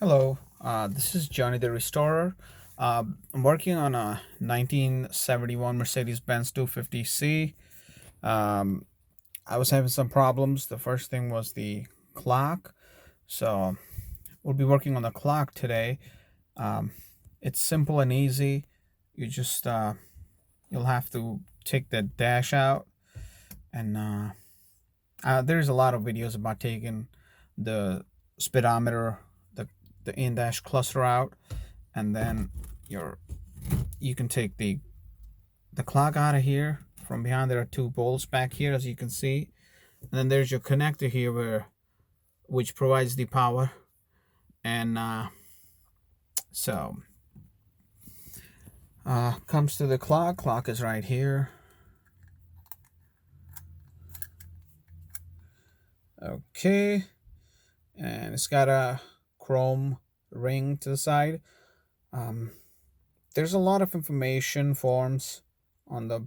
Hello, this is Johnny the Restorer. I'm working on a 1971 Mercedes Benz 250C. Um, I was having some problems. The first thing was the clock. So we'll be working on the clock today. Um, it's simple and easy. You just you'll have to take the dash out, and there's a lot of videos about taking the speedometer, the in-dash cluster out, and then your you can take the clock out of here. From behind there are two bolts back here, as you can see, and then there's your connector here which provides the power. And so comes to the clock is right here. Okay, and it's got a chrome ring to the side. um, there's a lot of information forms on the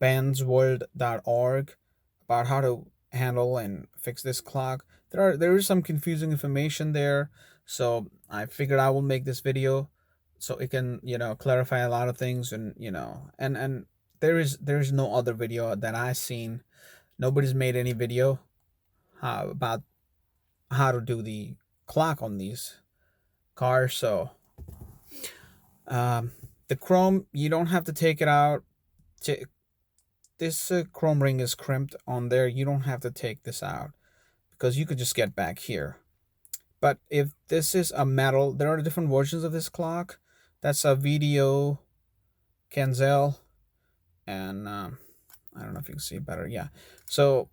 bensworld.org about how to handle and fix this clock. There is some confusing information there, so I figured I will make this video so it can clarify a lot of things. And there is no other video that I've seen. Nobody's made any video about how to do the clock on these cars. So um, the chrome, you don't have to take it out. This chrome ring is crimped on there. You don't have to take this out because you could just get back here. But if this is a metal, there are different versions of this clock. That's a VDO Kienzale, and I don't know if you can see better. Yeah. So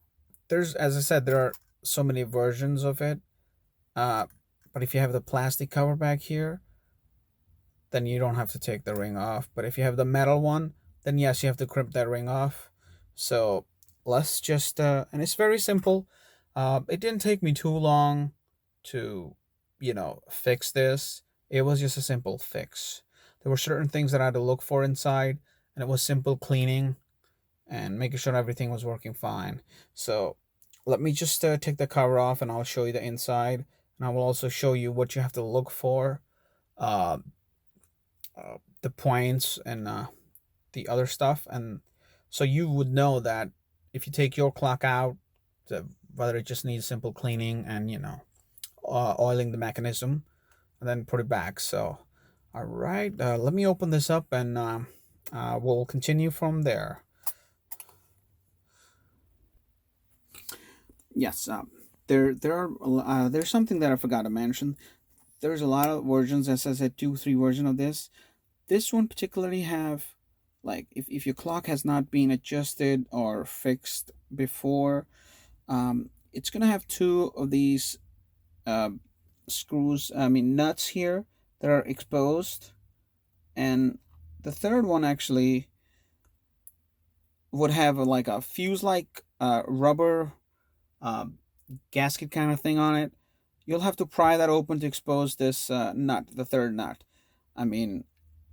there's, as I said, there are so many versions of it. But if you have the plastic cover back here, then you don't have to take the ring off. But if you have the metal one, then yes, you have to crimp that ring off. So let's just, and it's very simple. It didn't take me too long to, fix this. It was just a simple fix. There were certain things that I had to look for inside, and it was simple cleaning and making sure everything was working fine. So let me just take the cover off, and I'll show you the inside, and I will also show you what you have to look for, uh, the points, and the other stuff. And so you would know that if you take your clock out, whether it just needs simple cleaning and oiling the mechanism, and then put it back. So all right, let me open this up, and we'll continue from there. Yes, there's something that I forgot to mention. There's a lot of versions, as I said, 2 3 version of this. This one particularly have, like, if your clock has not been adjusted or fixed before, it's gonna have two of these uh, screws, I mean nuts here, that are exposed. And the third one actually would have like a fuse, like rubber uh, gasket kind of thing on it. You'll have to pry that open to expose this nut, the third nut. I mean,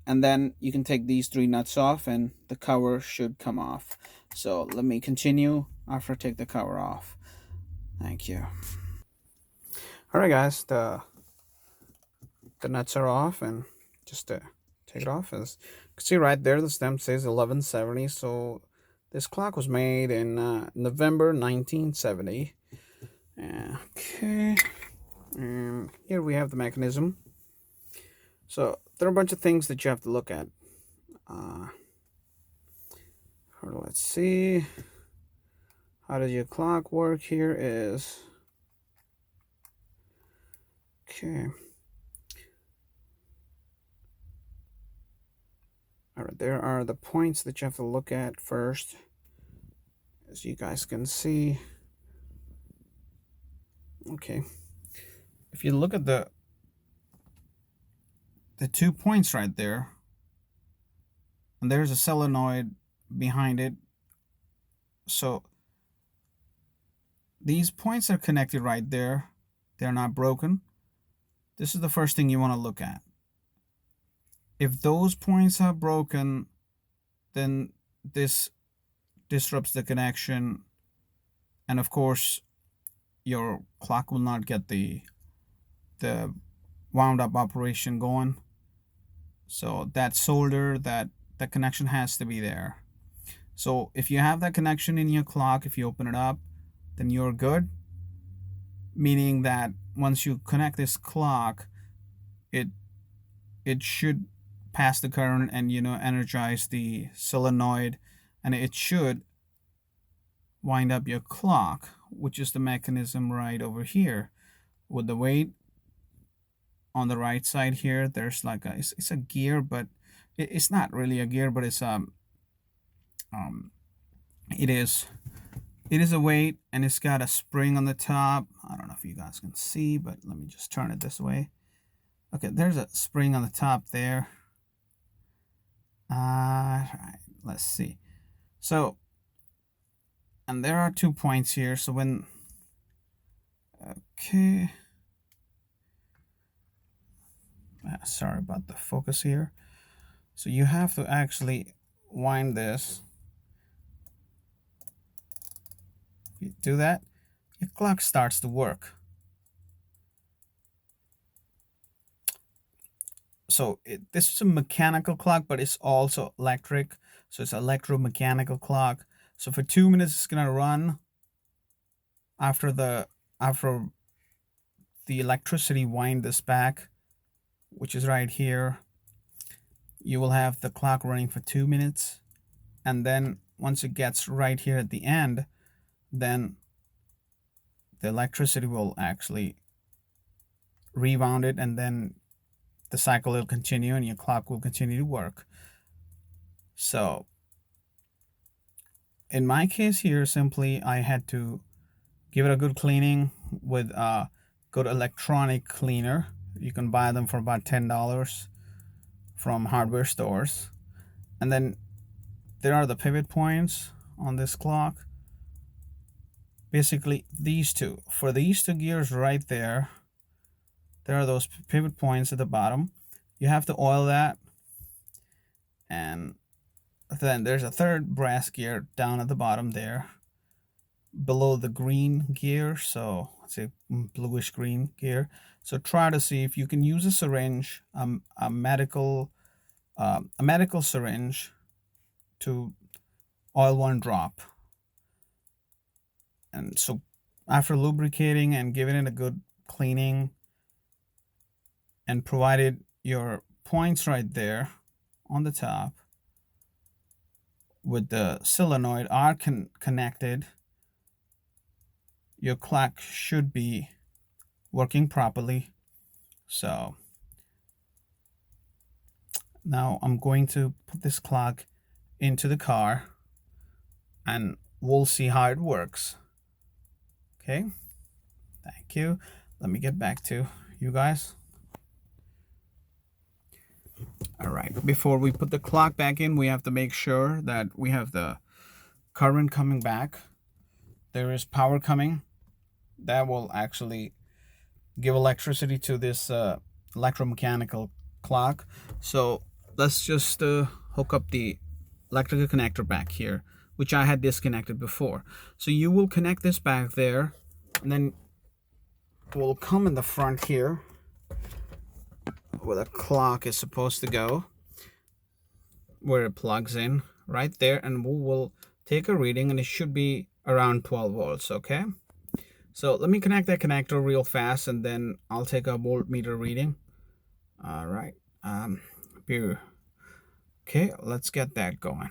and then you can take these 3 nuts off, and the cover should come off. So let me continue after I take the cover off. Thank you. All right, guys, the nuts are off, and just to take it off, as you can see right there, the stamp says 1170. So this clock was made in November 1970. Okay, and here we have the mechanism. So there are a bunch of things that you have to look at. Let's see. How does your clock work? Here is, okay. All right, there are the points that you have to look at first, as you guys can see. Okay, if you look at the 2 points right there, and there's a solenoid behind it. So these points are connected right there. They're not broken. This is the first thing you want to look at. If those points are broken, then this disrupts the connection, and of course your clock will not get the wound up operation going. So that solder, that connection has to be there. So if you have that connection in your clock, if you open it up, then you're good. Meaning that once you connect this clock, it should pass the current and energize the solenoid, and it should wind up your clock, which is the mechanism right over here with the weight on the right side here. There's like it's a gear, but it's not really a gear, but it's it is a weight, and it's got a spring on the top. I don't know if you guys can see, but let me just turn it this way. Okay, there's a spring on the top there. Right, let's see. So, and there are 2 points here. So when, okay, sorry about the focus here. So you have to actually wind this. If you do that, your clock starts to work. So this is a mechanical clock, but it's also electric. So it's an electromechanical clock. So for 2 minutes, it's gonna run. After the electricity wind this back, which is right here, you will have the clock running for 2 minutes, and then once it gets right here at the end, then the electricity will actually rewound it, and then the cycle will continue and your clock will continue to work. So in my case here, simply I had to give it a good cleaning with a good electronic cleaner. You can buy them for about $10 from hardware stores. And then there are the pivot points on this clock. Basically these two. For these two gears right there, there are those pivot points at the bottom. You have to oil that. And then there's a third brass gear down at the bottom there, below the green gear. So it's a bluish green gear. So try to see if you can use a syringe, a medical syringe, to oil one drop. And so after lubricating and giving it a good cleaning, and provided your points right there on the top with the solenoid are connected, your clock should be working properly. So now I'm going to put this clock into the car and we'll see how it works. Okay, thank you. Let me get back to you guys. All right, before we put the clock back in, we have to make sure that we have the current coming back. There is power coming. That will actually give electricity to this electromechanical clock. So let's just hook up the electrical connector back here, which I had disconnected before. So you will connect this back there, and then it will come in the front here where the clock is supposed to go, where it plugs in right there, and we will take a reading, and it should be around 12 volts. Okay, so let me connect that connector real fast, and then I'll take a voltmeter reading. All right, okay, let's get that going.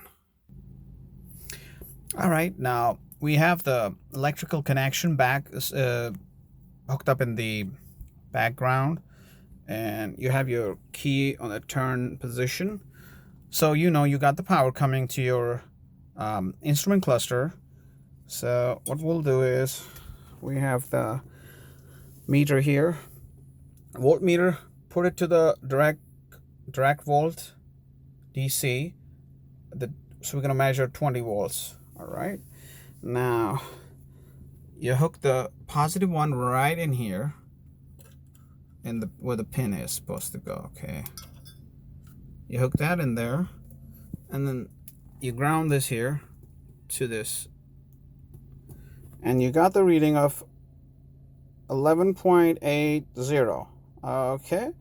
All right, now we have the electrical connection back hooked up in the background, and you have your key on the turn position. So you got the power coming to your instrument cluster. So what we'll do is, we have the meter here, voltmeter, put it to the direct volt DC. So we're gonna measure 20 volts. All right, now you hook the positive one right in here, in where the pin is supposed to go. Okay, you hook that in there, and then you ground this here to this, and you got the reading of 11.80. Okay.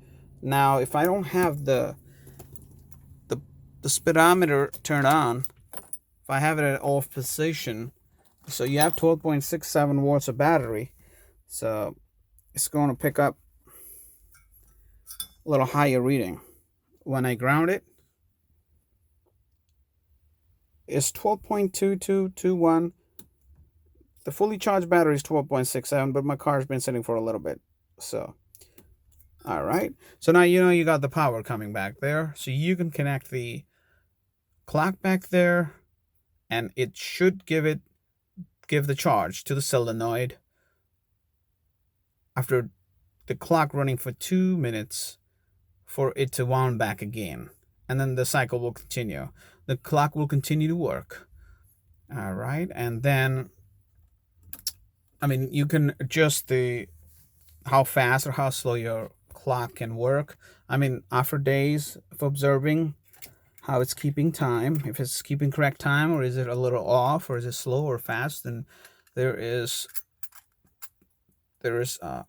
Now, if I don't have the, the speedometer turned on, if I have it at off position, so you have 12.67 watts of battery, so it's going to pick up a little higher reading. When I ground it, it's 12.2221. The fully charged battery is 12.67, but my car's been sitting for a little bit. So, all right. So now you know you got the power coming back there. So you can connect the clock back there, and it should give the charge to the solenoid after the clock running for 2 minutes for it to wound back again. And then the cycle will continue. The clock will continue to work. All right. And then, I mean, you can adjust how fast or how slow your clock can work. I mean, after days of observing how it's keeping time, if it's keeping correct time, or is it a little off, or is it slow or fast, then there is right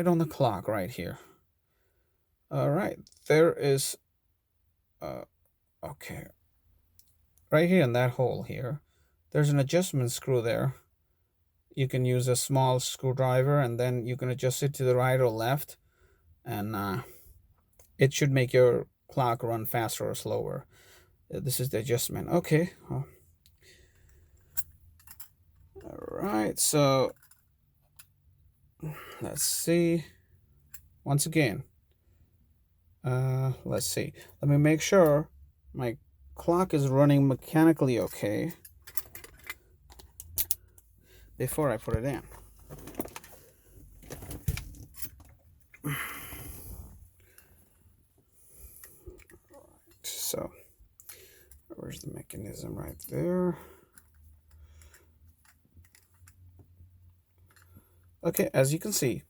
on the clock right here. All right, there is okay, right here in that hole here, there's an adjustment screw there. You can use a small screwdriver, and then you can adjust it to the right or left, and it should make your clock run faster or slower. This is the adjustment. Okay. All right. So let's see. Once again, let's see. Let me make sure my clock is running mechanically okay before I put it in. So where's the mechanism? Right there. Okay, as you can see,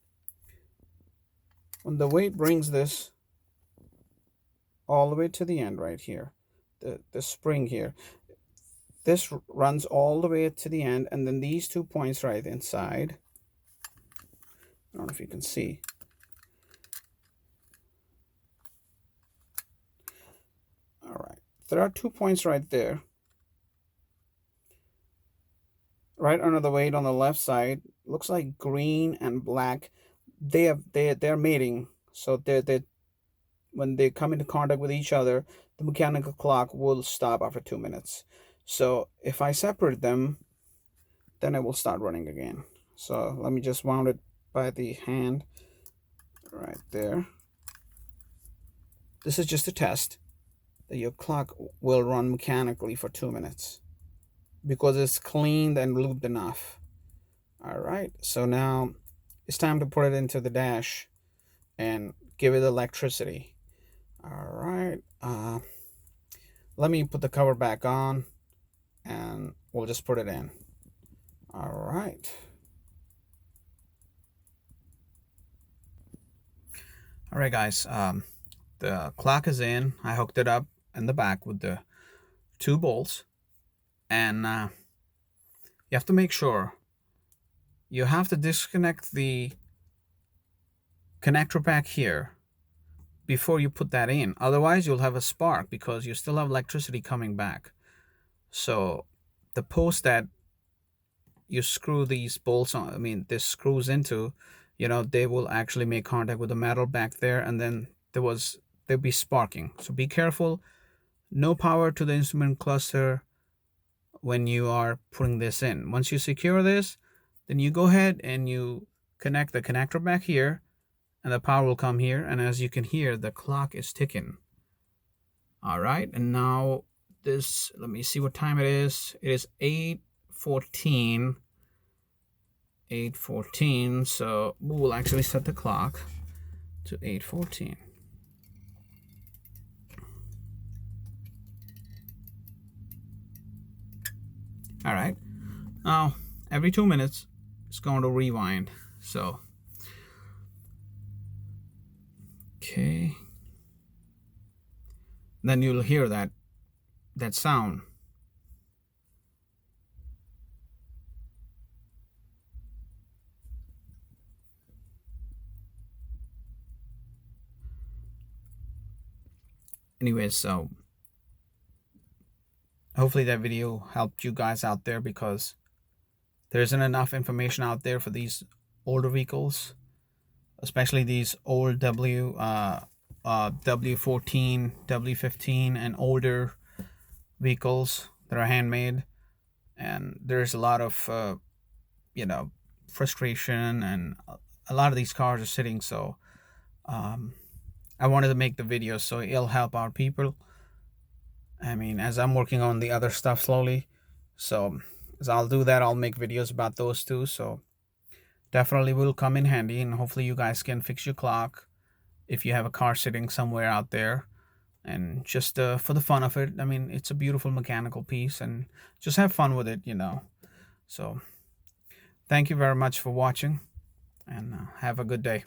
when the weight brings this all the way to the end right here, the spring here, this runs all the way to the end, and then these 2 points right inside, I don't know if you can see, all right, there are 2 points right there, right under the weight on the left side. Looks like green and black. They're mating, so they when they come into contact with each other, the mechanical clock will stop after 2 minutes. So if I separate them, then it will start running again. So let me just wound it by the hand right there. This is just a test that your clock will run mechanically for 2 minutes because it's cleaned and lubed enough. All right, so now it's time to put it into the dash and give it electricity. All right, let me put the cover back on and we'll just put it in. All right. All right, guys. The clock is in. I hooked it up in the back with the 2 bolts, and you have to make sure you have to disconnect the connector back here before you put that in. Otherwise, you'll have a spark because you still have electricity coming back. So the post that you screw these bolts on, I mean, this screws into, they will actually make contact with the metal back there, and then they'll be sparking. So be careful. No power to the instrument cluster when you are putting this in. Once you secure this, then you go ahead and you connect the connector back here, and the power will come here. And as you can hear, the clock is ticking. All right, and now let me see what time it is. It is 8:14. 8:14. So we will actually set the clock to 8:14. All right. Now, every 2 minutes, it's going to rewind. So, okay. Then you'll hear that sound. Anyways, so hopefully that video helped you guys out there, because there isn't enough information out there for these older vehicles, especially these old W14, W15, and older vehicles that are handmade. And there's a lot of you know frustration, and a lot of these cars are sitting. So um, I wanted to make the video so it'll help out people. I mean, as I'm working on the other stuff slowly, so as I'll do that, I'll make videos about those too. So definitely will come in handy, and hopefully you guys can fix your clock if you have a car sitting somewhere out there. And just for the fun of it, I mean, it's a beautiful mechanical piece, and just have fun with it. So thank you very much for watching, and have a good day.